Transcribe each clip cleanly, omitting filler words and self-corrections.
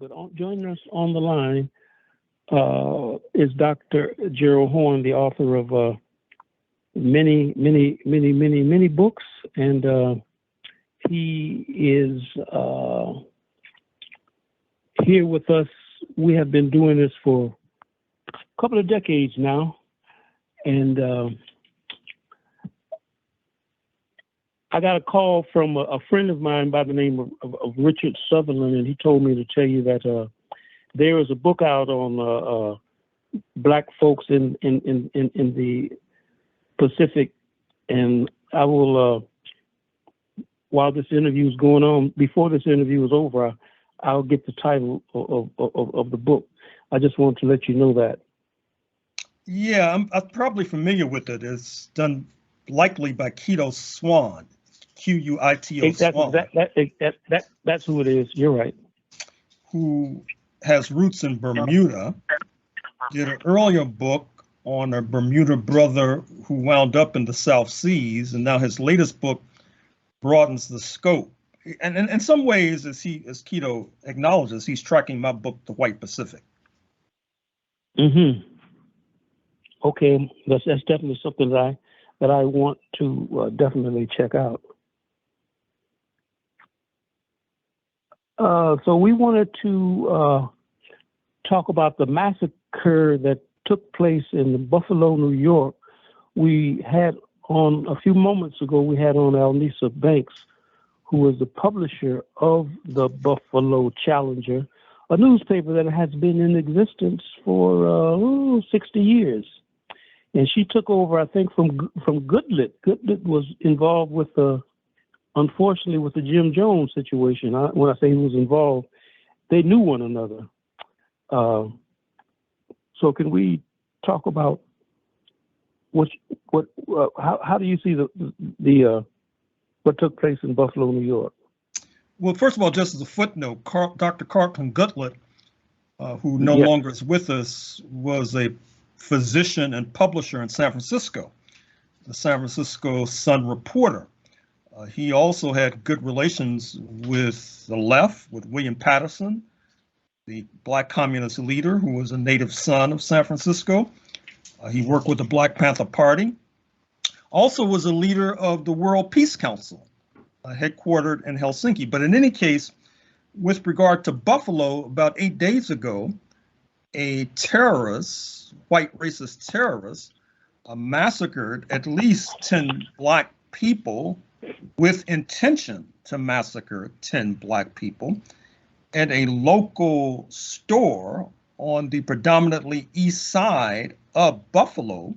But joining us on the line is Dr. Gerald Horne, the author of many books, and he is here with us. We have been doing this for a couple of decades now, and I got a call from a friend of mine by the name of Richard Sutherland, and he told me to tell you that there is a book out on Black folks in the Pacific, and I will, while this interview is going on, before this interview is over, I'll get the title of the book. I just want to let you know that. Yeah, I'm probably familiar with it. It's done likely by Quito Swan. Quito Exactly. Swan. That's who it is. You're right. Who has roots in Bermuda, did an earlier book on a Bermuda brother who wound up in the South Seas, and now his latest book broadens the scope. And in some ways, as Quito acknowledges, he's tracking my book, The White Pacific. Mm-hmm. Okay, that's definitely something that I want to definitely check out. So we wanted to talk about the massacre that took place in Buffalo, New York. We had on a few moments ago, we had on Alnisa Banks, who was the publisher of the Buffalo Challenger, a newspaper that has been in existence for 60 years. And she took over, I think, from Goodlet. Goodlet was involved with unfortunately, with the Jim Jones situation. When I say he was involved, they knew one another. So can we talk about how do you see the what took place in Buffalo, New York? Well, first of all, just as a footnote, Dr. Carlton Goodlet, who no longer is with us, was a physician and publisher in San Francisco, the San Francisco Sun Reporter. He also had good relations with the left, with William Patterson, the Black communist leader who was a native son of San Francisco. He worked with the Black Panther Party. Also was a leader of the World Peace Council, headquartered in Helsinki. But in any case, with regard to Buffalo, about 8 days ago, a terrorist, white racist terrorist, massacred at least 10 Black people with intention to massacre 10 Black people at a local store on the predominantly east side of Buffalo.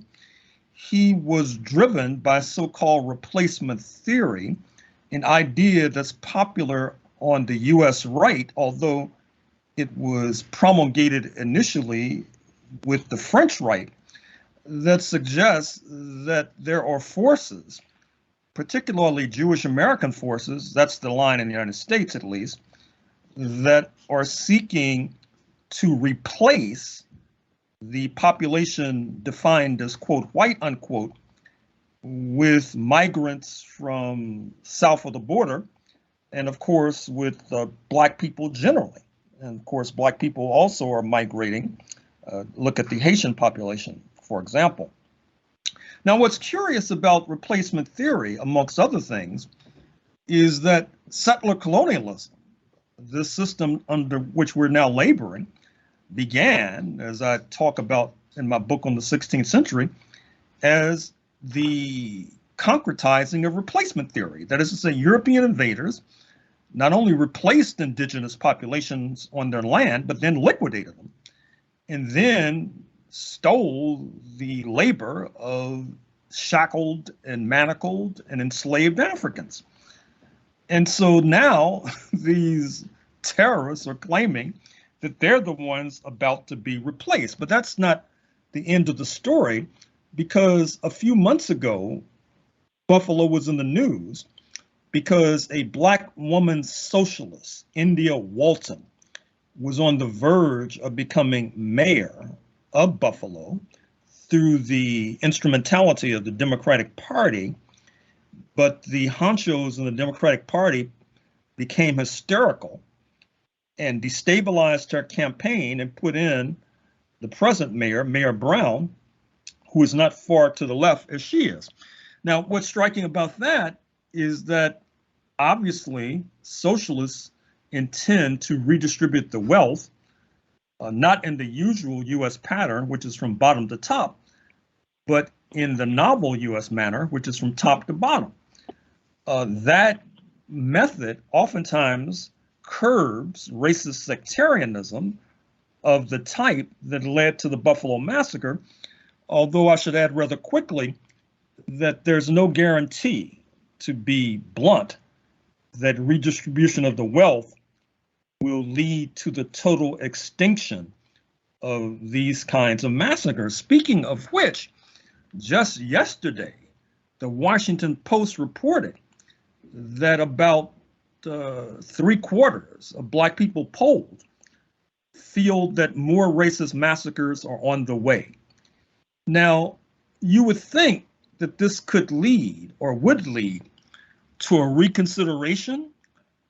He was driven by so-called replacement theory, an idea that's popular on the US right, although it was promulgated initially with the French right, that suggests that there are forces, particularly Jewish American forces, that's the line in the United States at least, that are seeking to replace the population defined as, quote, white, unquote, with migrants from south of the border, and of course with Black people generally. And of course, Black people also are migrating. Look at the Haitian population, for example. Now, what's curious about replacement theory, amongst other things, is that settler colonialism, this system under which we're now laboring, began, as I talk about in my book on the 16th century, as the concretizing of replacement theory. That is to say, European invaders not only replaced indigenous populations on their land, but then liquidated them, and then stole the labor of shackled and manacled and enslaved Africans. And so now these terrorists are claiming that they're the ones about to be replaced. But that's not the end of the story, because a few months ago, Buffalo was in the news because a Black woman socialist, India Walton, was on the verge of becoming mayor of Buffalo through the instrumentality of the Democratic Party. But the honchos in the Democratic Party became hysterical and destabilized her campaign and put in the present mayor, Mayor Brown, who is not far to the left as she is. Now, what's striking about that is that obviously socialists intend to redistribute the wealth, not in the usual US pattern, which is from bottom to top, but in the novel US manner, which is from top to bottom. That method oftentimes curbs racist sectarianism of the type that led to the Buffalo Massacre, although I should add rather quickly that there's no guarantee, to be blunt, that redistribution of the wealth will lead to the total extinction of these kinds of massacres. Speaking of which, just yesterday, the Washington Post reported that about 3/4 of Black people polled feel that more racist massacres are on the way. Now, you would think that this could lead or would lead to a reconsideration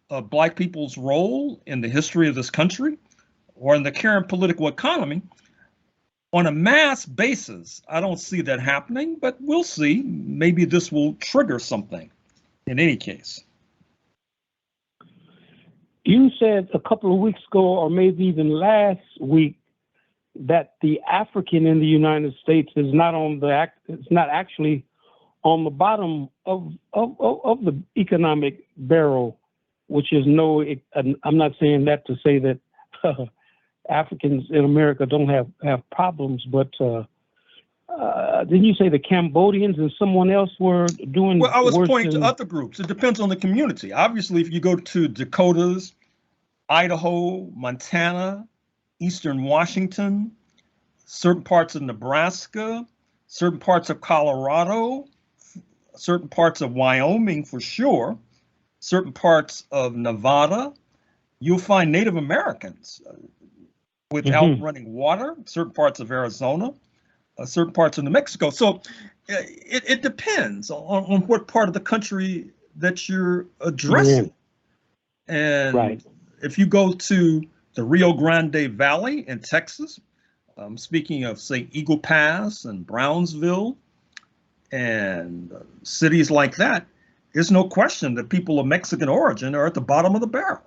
of Black people's role in the history of this country or in the current political economy. On a mass basis, I don't see that happening, but we'll see. Maybe this will trigger something in any case. You said a couple of weeks ago, or maybe even last week, that the African in the United States is not on the it's not actually on the bottom of the economic barrel, which is no. I'm not saying that to say that Africans in America don't have problems, but didn't you say the Cambodians and someone else were doing? Well, I was worse pointing than... to other groups. It depends on the community. Obviously, if you go to Dakotas, Idaho, Montana, Eastern Washington, certain parts of Nebraska, certain parts of Colorado, certain parts of Wyoming for sure, certain parts of Nevada, you'll find Native Americans without running water, certain parts of Arizona, certain parts of New Mexico. So it depends on what part of the country that you're addressing. And right. If you go to the Rio Grande Valley in Texas, speaking of, say, Eagle Pass and Brownsville and cities like that, there's no question that people of Mexican origin are at the bottom of the barrel.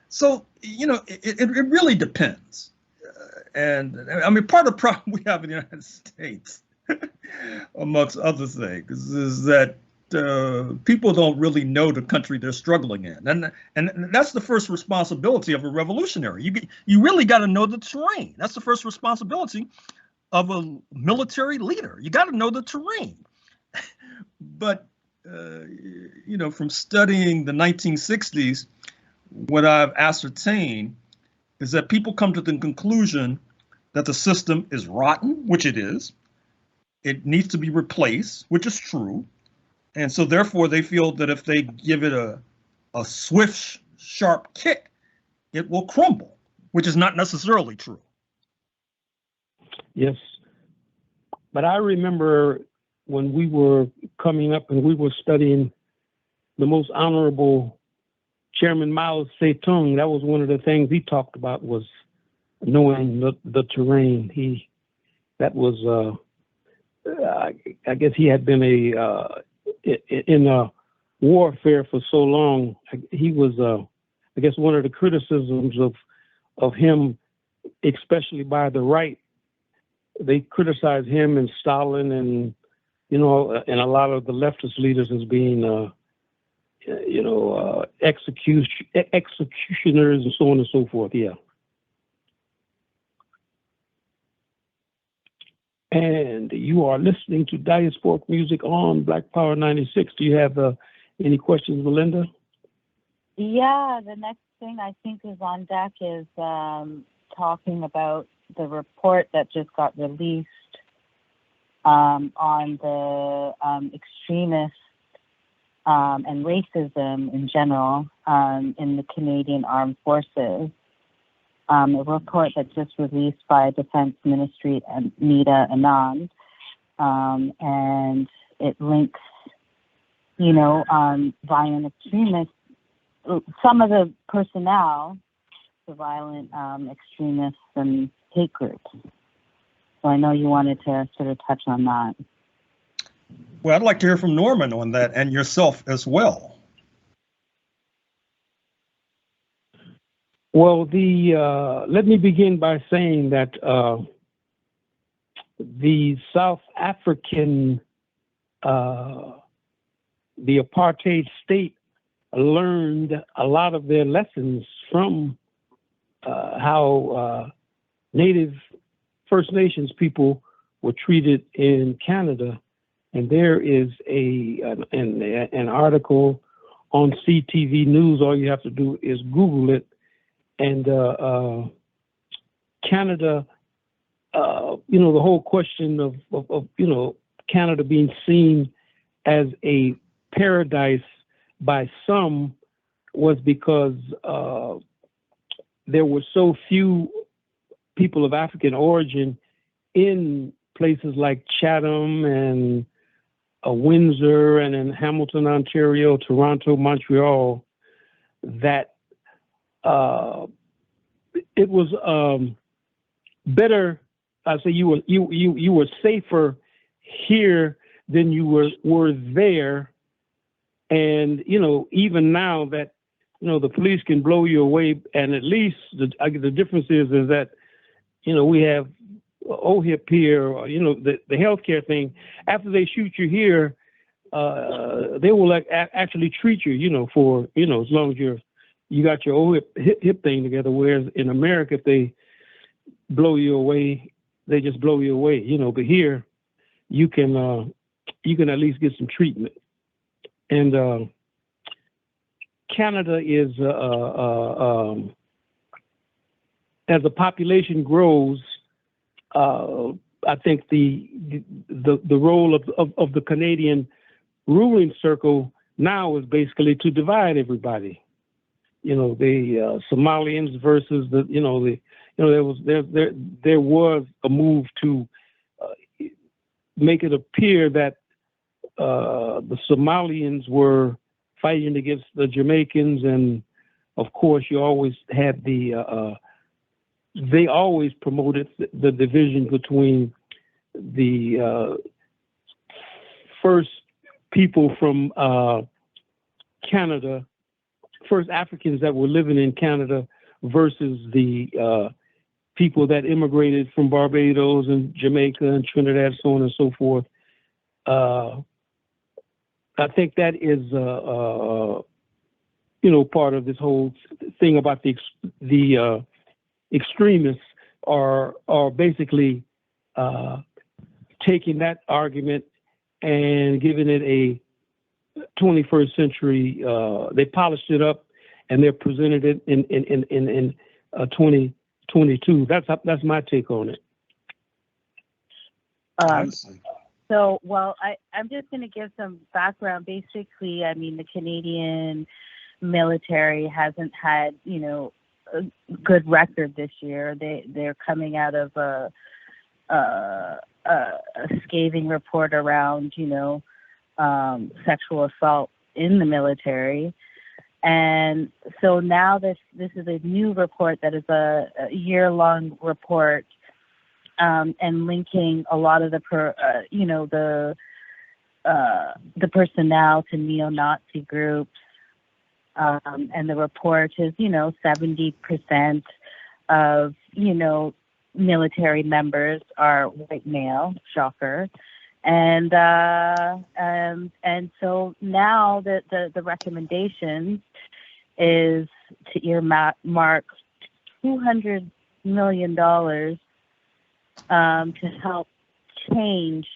So, you know, it really depends. And I mean, part of the problem we have in the United States, amongst other things, is that people don't really know the country they're struggling in. And that's the first responsibility of a revolutionary. You really got to know the terrain. That's the first responsibility of a military leader. You got to know the terrain. But, you know, from studying the 1960s, what I've ascertained is that people come to the conclusion that the system is rotten, which it is. It needs to be replaced, which is true. And so therefore they feel that if they give it a swift, sharp kick, it will crumble, which is not necessarily true. Yes. But I remember when we were coming up and we were studying the most honorable Chairman Mao Zedong, that was one of the things he talked about, was knowing the terrain. That was, I guess he had been in warfare for so long. He was, I guess, one of the criticisms of him, especially by the right. They criticized him and Stalin and, you know, and a lot of the leftist leaders as being, you know, executioners and so on and so forth. Yeah. And you are listening to Diasporic Music on Black Power 96. Do you have any questions, Melinda? Yeah, the next thing I think is on deck is talking about the report that just got released on the extremists and racism in general in the Canadian Armed Forces. A report that just released by Defense Ministry and Nita Anand, and it links, you know, violent extremists. Some of the personnel, to violent extremists and hate groups. So I know you wanted to sort of touch on that. Well, I'd like to hear from Norman on that, and yourself as well. Well, let me begin by saying that the South African, the apartheid state, learned a lot of their lessons from how Native First Nations people were treated in Canada. And there is an article on CTV News. All you have to do is Google it. And Canada, the whole question of Canada being seen as a paradise by some was because there were so few people of African origin in places like Chatham and Windsor and in Hamilton, Ontario, Toronto, Montreal, that it was better. I say you were safer here than you were there, and even now that the police can blow you away, and at least the difference is that we have OHIP here, or, the healthcare thing. After they shoot you here, they will actually treat you, for as long as you got your OHIP hip thing together. Whereas in America, if they blow you away, they just blow you away, But here, you can at least get some treatment. And Canada is as the population grows. I think the role of the Canadian ruling circle now is basically to divide everybody. The Somalians versus there was a move to make it appear that the Somalians were fighting against the Jamaicans, and of course you always had they always promoted the division between the first people from Canada, first Africans that were living in Canada versus the people that immigrated from Barbados and Jamaica and Trinidad, so on and so forth. I think that is, part of this whole thing about the extremists are basically taking that argument and giving it a 21st century. They polished it up and they're presented it in 2022. That's my take on it. So, I'm just going to give some background. Basically, I mean, the Canadian military hasn't had, a good record this year. They're coming out of a scathing report around, sexual assault in the military. And so now this is a new report that is a year-long report, and linking a lot of the personnel to neo-Nazi groups. And the report is, 70% of, military members are white male, shocker. And so now the recommendation is to earmark $200 million to help change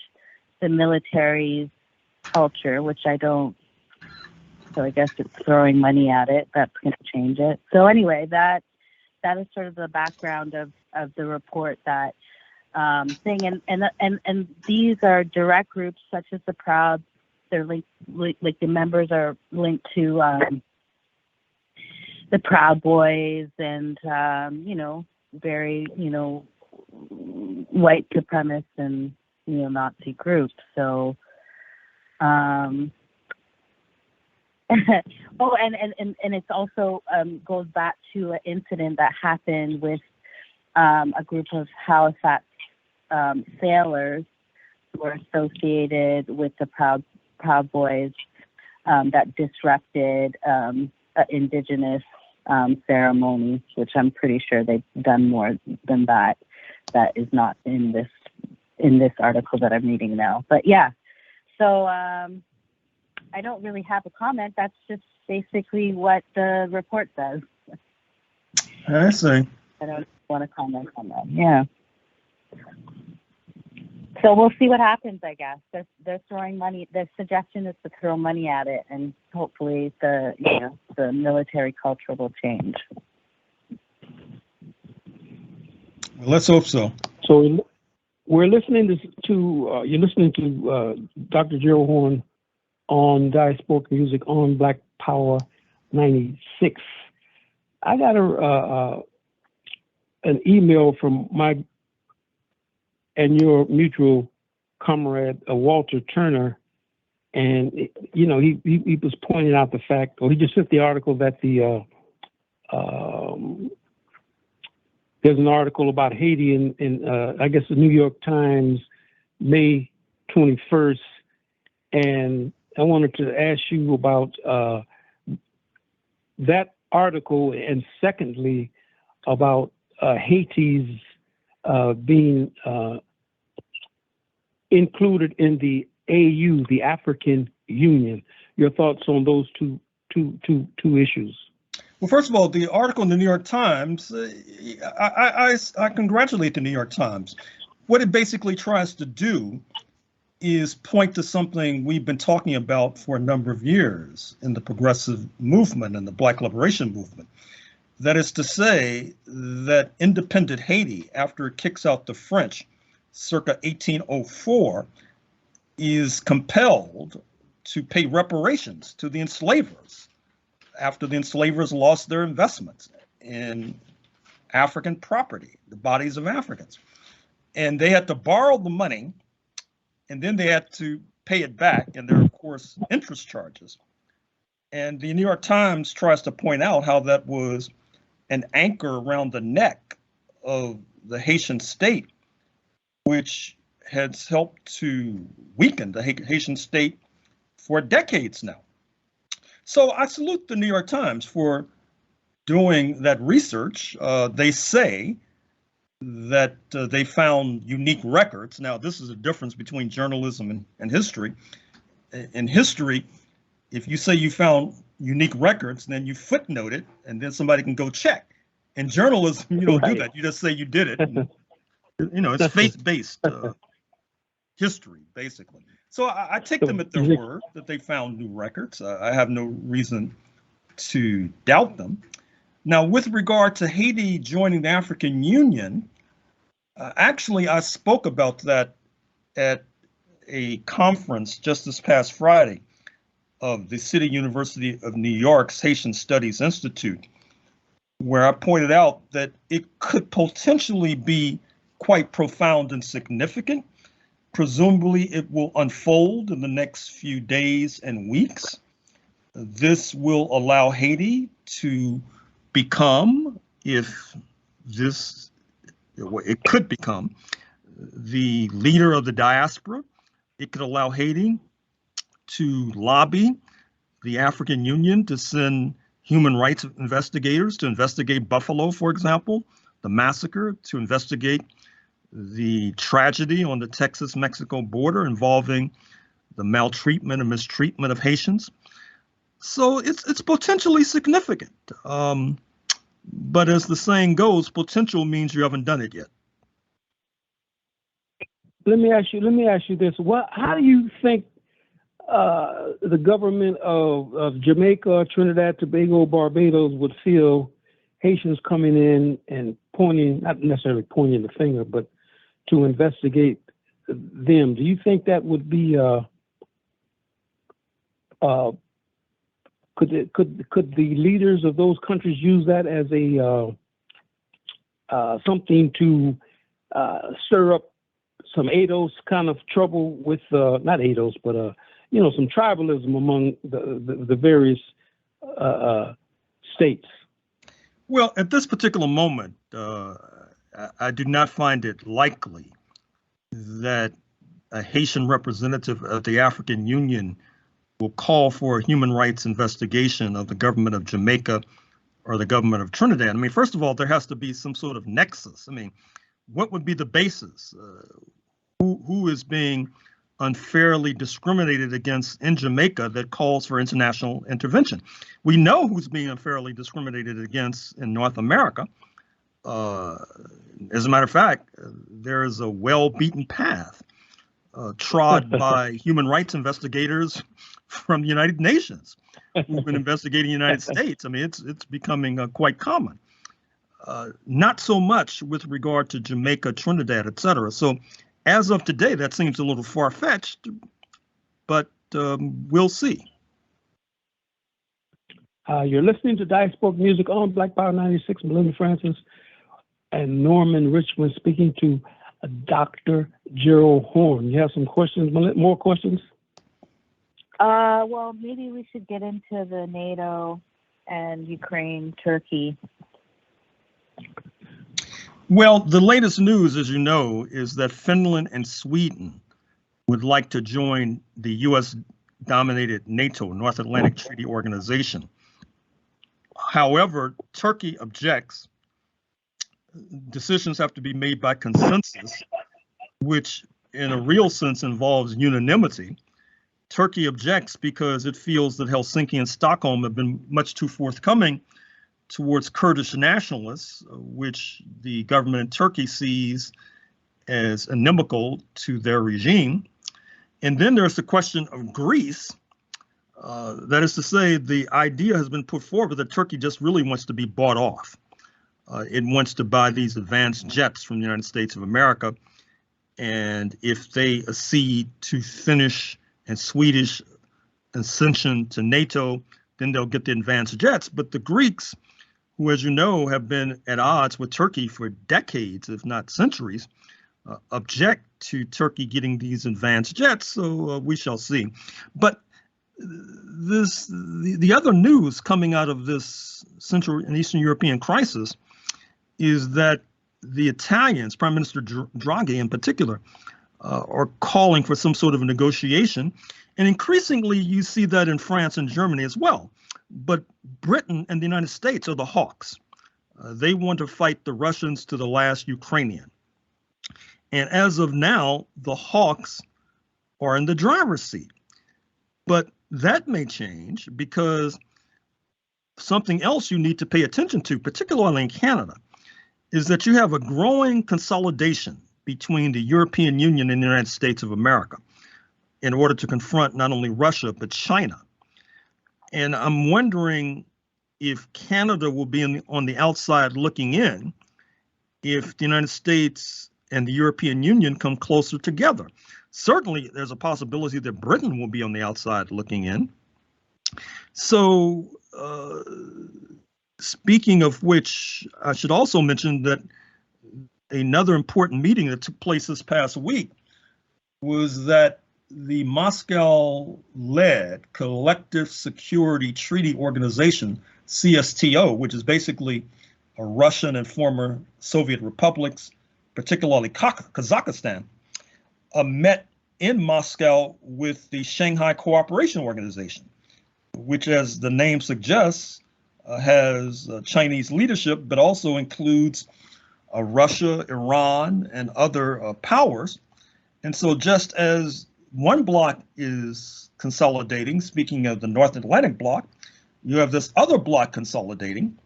the military's culture, which I don't. So I guess it's throwing money at it. That's going to change it. So anyway, that is sort of the background of the report, that thing. And these are direct groups such as the Proud. They're linked, like the members are linked to the Proud Boys and very white supremacist and neo-Nazi groups. So. Oh, and it's also goes back to an incident that happened with a group of Halifax sailors who were associated with the Proud Boys that disrupted an Indigenous ceremony, which I'm pretty sure they've done more than that. That is not in this article that I'm reading now. But yeah, so I don't really have a comment. That's just basically what the report says. I see. I don't want to comment on that. Yeah. So we'll see what happens, I guess. They're throwing money. The suggestion is to throw money at it, and hopefully the military culture will change. Well, let's hope so. So we're listening to you're listening to Dr. Gerald Horne on Diasporic Music on Black Power 96. I got an email from my and your mutual comrade, Walter Turner, and he was pointing out the fact, or he just sent the article that there's an article about Haiti in I guess the New York Times, May 21st, and I wanted to ask you about that article, and secondly about Haiti's being included in the AU, the African Union. Your thoughts on those two issues? Well, first of all, the article in the New York Times, I congratulate the New York Times. What it basically tries to do is point to something we've been talking about for a number of years in the progressive movement and the Black liberation movement. That is to say that independent Haiti, after it kicks out the French circa 1804, is compelled to pay reparations to the enslavers after the enslavers lost their investments in African property, the bodies of Africans. And they had to borrow the money, and then they had to pay it back, and there are, of course, interest charges. And the New York Times tries to point out how that was an anchor around the neck of the Haitian state, which has helped to weaken the Haitian state for decades now. So I salute the New York Times for doing that research. They say that they found unique records. Now, this is a difference between journalism and history. In history, if you say you found unique records, then you footnote it, and then somebody can go check. In journalism, you don't do that. You just say you did it. And, it's faith-based history, basically. So I take them at their word that they found new records. I have no reason to doubt them. Now, with regard to Haiti joining the African Union, actually, I spoke about that at a conference just this past Friday of the City University of New York's Haitian Studies Institute, where I pointed out that it could potentially be quite profound and significant. Presumably, it will unfold in the next few days and weeks. This will allow Haiti to become, it could become, the leader of the diaspora. It could allow Haiti to lobby the African Union to send human rights investigators to investigate Buffalo, for example, the massacre, to investigate the tragedy on the Texas-Mexico border involving the maltreatment and mistreatment of Haitians. So it's potentially significant. But as the saying goes, potential means you haven't done it yet. Let me ask you this. How do you think the government of Jamaica, Trinidad, Tobago, Barbados would feel Haitians coming in and pointing, not necessarily pointing the finger, but to investigate them? Do you think that would be could the leaders of those countries use that as a something to stir up some ADOS kind of trouble with not ADOS, but some tribalism among the various states? Well, at this particular moment, I do not find it likely that a Haitian representative of the African Union will call for a human rights investigation of the government of Jamaica or the government of Trinidad. I mean, first of all, there has to be some sort of nexus. I mean, what would be the basis? Who is being unfairly discriminated against in Jamaica that calls for international intervention? We know who's being unfairly discriminated against in North America. As a matter of fact, there is a well-beaten path trod by human rights investigators from the United Nations who've been investigating the United States. I mean, it's becoming quite common. Not so much with regard to Jamaica, Trinidad, et cetera. So as of today, that seems a little far-fetched, but we'll see. You're listening to Diasporic Music on Black Power 96, Melinda Francis and Norman Richmond speaking to Dr. Gerald Horne. You have some questions, more questions? Well, maybe we should get into the NATO and Ukraine, Turkey. Well, the latest news, as you know, is that Finland and Sweden would like to join the U.S.-dominated NATO, North Atlantic Treaty Organization. However, Turkey objects. Decisions have to be made by consensus, which in a real sense involves unanimity. Turkey objects because it feels that Helsinki and Stockholm have been much too forthcoming towards Kurdish nationalists, which the government in Turkey sees as inimical to their regime. And then there's the question of Greece. That is to say, the idea has been put forward that Turkey just really wants to be bought off. It wants to buy these advanced jets from the United States of America. And if they accede to Finnish and Swedish accession to NATO, then they'll get the advanced jets. But the Greeks, who, as you know, have been at odds with Turkey for decades, if not centuries, object to Turkey getting these advanced jets. So we shall see. But the other news coming out of this Central and Eastern European crisis is that the Italians, Prime Minister Draghi in particular, are calling for some sort of a negotiation. And increasingly, you see that in France and Germany as well. But Britain and the United States are the hawks. They want to fight the Russians to the last Ukrainian. And as of now, the hawks are in the driver's seat. But that may change because something else you need to pay attention to, particularly in Canada, is that you have a growing consolidation between the European Union and the United States of America in order to confront not only Russia, but China. And I'm wondering if Canada will be on the outside looking in if the United States and the European Union come closer together. Certainly, there's a possibility that Britain will be on the outside looking in. So, speaking of which, I should also mention that another important meeting that took place this past week was that the Moscow-led Collective Security Treaty Organization, CSTO, which is basically a Russian and former Soviet republics, particularly Kazakhstan, met in Moscow with the Shanghai Cooperation Organization, which, as the name suggests, has Chinese leadership, but also includes Russia, Iran, and other powers. And so just as one bloc is consolidating, speaking of the North Atlantic bloc, you have this other bloc consolidating.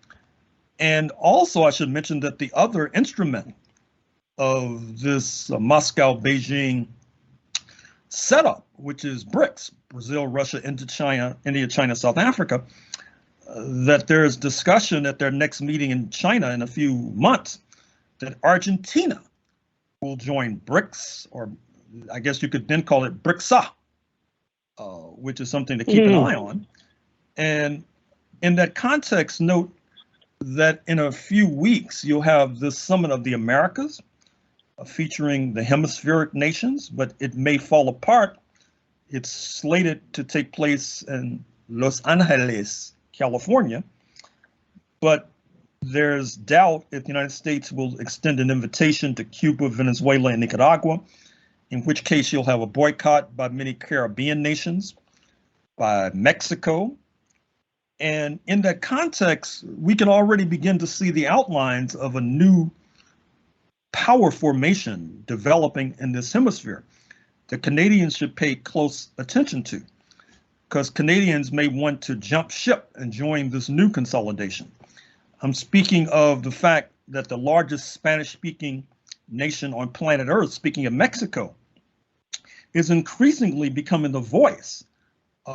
And also I should mention that the other instrument of this Moscow-Beijing setup, which is BRICS, Brazil, Russia, India, China, South Africa, that there is discussion at their next meeting in China in a few months that Argentina will join BRICS, or I guess you could then call it BRICSA, which is something to keep an eye on. And in that context, note that in a few weeks, you'll have this Summit of the Americas featuring the hemispheric nations, but it may fall apart It's slated to take place in Los Angeles, California, but there's doubt if the United States will extend an invitation to Cuba, Venezuela, and Nicaragua, in which case you'll have a boycott by many Caribbean nations, by Mexico. And in that context, we can already begin to see the outlines of a new power formation developing in this hemisphere that Canadians should pay close attention to, because Canadians may want to jump ship and join this new consolidation. I'm speaking of the fact that the largest Spanish-speaking nation on planet Earth, speaking of Mexico, is increasingly becoming the voice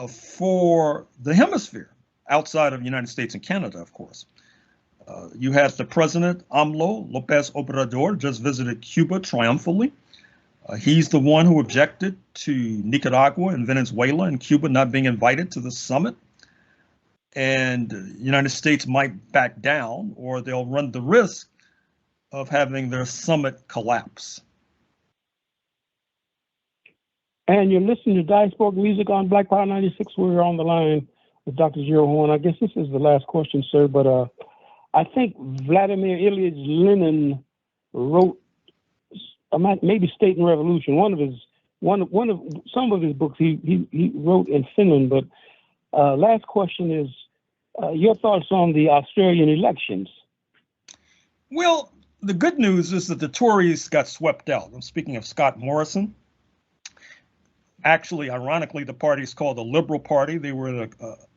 for the hemisphere, outside of the United States and Canada, of course. You had the president, AMLO, Lopez Obrador, just visited Cuba triumphantly. He's the one who objected to Nicaragua and Venezuela and Cuba not being invited to the summit. And the United States might back down, or they'll run the risk of having their summit collapse. And you're listening to Diasporic Music on Black Power 96. We're on the line with Dr. Gerald Horne. I guess this is the last question, sir, but I think Vladimir Ilyich Lenin wrote, maybe State and Revolution. Some of his books he wrote in Finland. But last question is your thoughts on the Australian elections. Well, the good news is that the Tories got swept out. I'm speaking of Scott Morrison. Actually, ironically, the party is called the Liberal Party. They were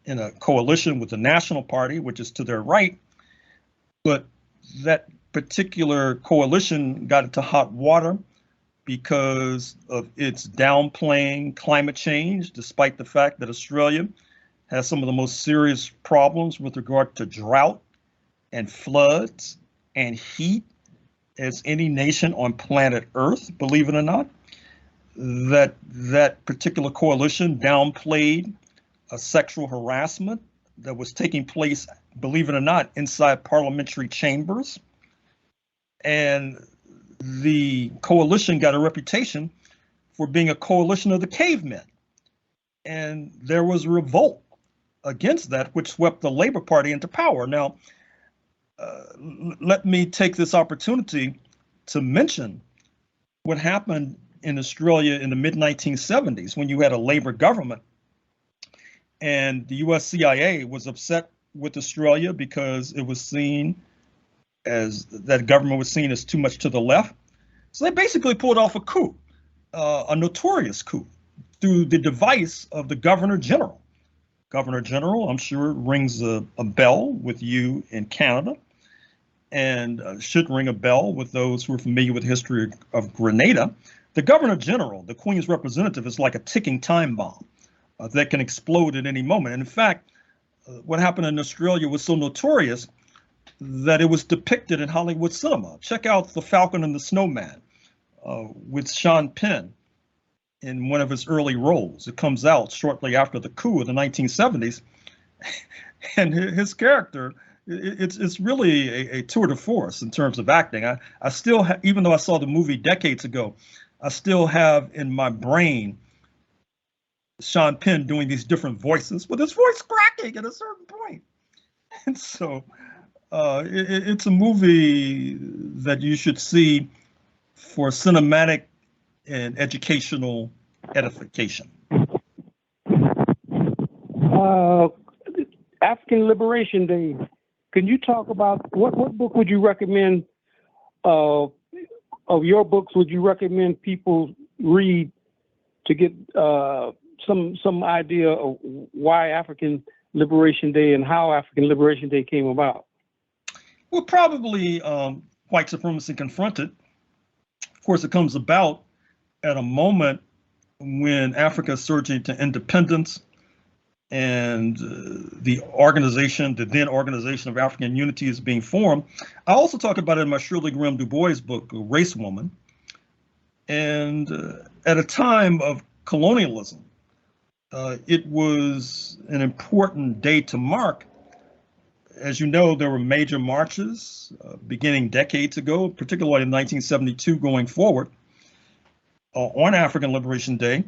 in a coalition with the National Party, which is to their right. But that particular coalition got into hot water because of its downplaying climate change, despite the fact that Australia has some of the most serious problems with regard to drought and floods and heat as any nation on planet Earth, believe it or not. That particular coalition downplayed a sexual harassment that was taking place, believe it or not, inside parliamentary chambers. And the coalition got a reputation for being a coalition of the cavemen. And there was a revolt against that, which swept the Labour Party into power. Now, let me take this opportunity to mention what happened in Australia in the mid-1970s when you had a Labour government, and the US CIA was upset with Australia because it was seen as that government was seen as too much to the left. So they basically pulled off a coup, a notorious coup, through the device of the Governor General. Governor General, I'm sure, rings a bell with you in Canada, and should ring a bell with those who are familiar with the history of Grenada. The Governor General, the Queen's representative, is like a ticking time bomb that can explode at any moment. And in fact, what happened in Australia was so notorious that it was depicted in Hollywood cinema. Check out The Falcon and the Snowman with Sean Penn in one of his early roles. It comes out shortly after the coup of the 1970s. And his character, it's really a tour de force in terms of acting. I still, even though I saw the movie decades ago, I still have in my brain Sean Penn doing these different voices with his voice cracking at a certain point. And so it's a movie that you should see for cinematic and educational edification. African Liberation Day. Can you talk about what book would you recommend of your books would you recommend people read to get some idea of why African Liberation Day and how African Liberation Day came about? Well, probably White Supremacy Confronted. Of course, it comes about at a moment when Africa is surging to independence, and the then Organization of African Unity is being formed. I also talk about it in my Shirley Graham Du Bois book, Race Woman. And at a time of colonialism, it was an important day to mark. As you know, there were major marches beginning decades ago, particularly in 1972 going forward, on African Liberation Day.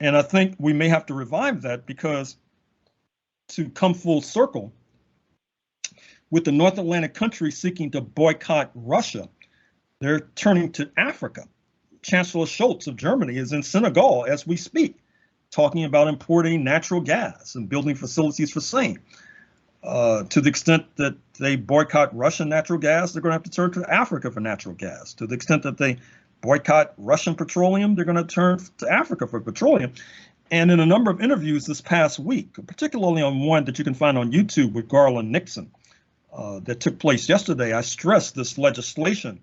And I think we may have to revive that, because to come full circle, with the North Atlantic countries seeking to boycott Russia, they're turning to Africa. Chancellor Scholz of Germany is in Senegal as we speak, talking about importing natural gas and building facilities for same. To the extent that they boycott Russian natural gas, they're going to have to turn to Africa for natural gas. To the extent that they boycott Russian petroleum, they're going to turn to Africa for petroleum. And in a number of interviews this past week, particularly on one that you can find on YouTube with Garland Nixon, that took place yesterday, I stressed this legislation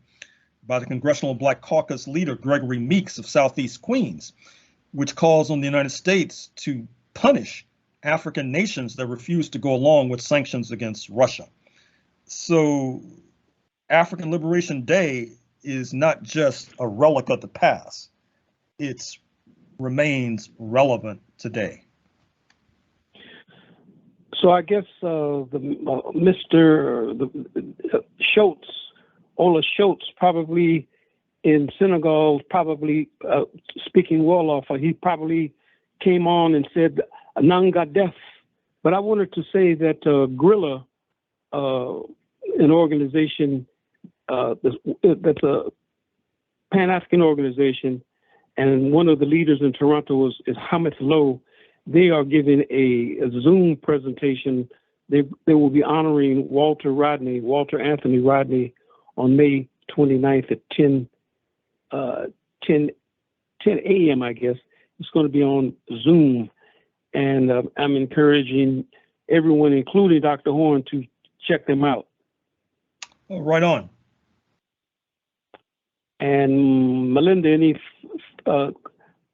by the Congressional Black Caucus leader Gregory Meeks of Southeast Queens, which calls on the United States to punish African nations that refuse to go along with sanctions against Russia. So African Liberation Day is not just a relic of the past, it remains relevant today. So I guess Mr. Scholz, Ola Scholz, probably in Senegal, probably speaking Wolof, he probably came on and said Nanga Def. But I wanted to say that Guerrilla, an organization that's a Pan-African organization, and one of the leaders in Toronto is Hamid Lowe. They are giving a Zoom presentation. They will be honoring Walter Anthony Rodney on May 29th at 10 a.m., I guess. It's going to be on Zoom. And I'm encouraging everyone, including Dr. Horne, to check them out. Oh, right on. And Melinda, any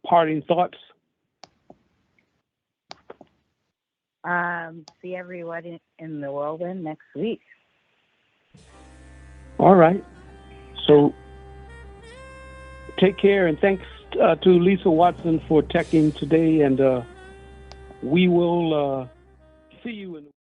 parting thoughts? See everyone in the whirlwind next week. All right. So take care, and thanks to Lisa Watson for teching today, and we will see you in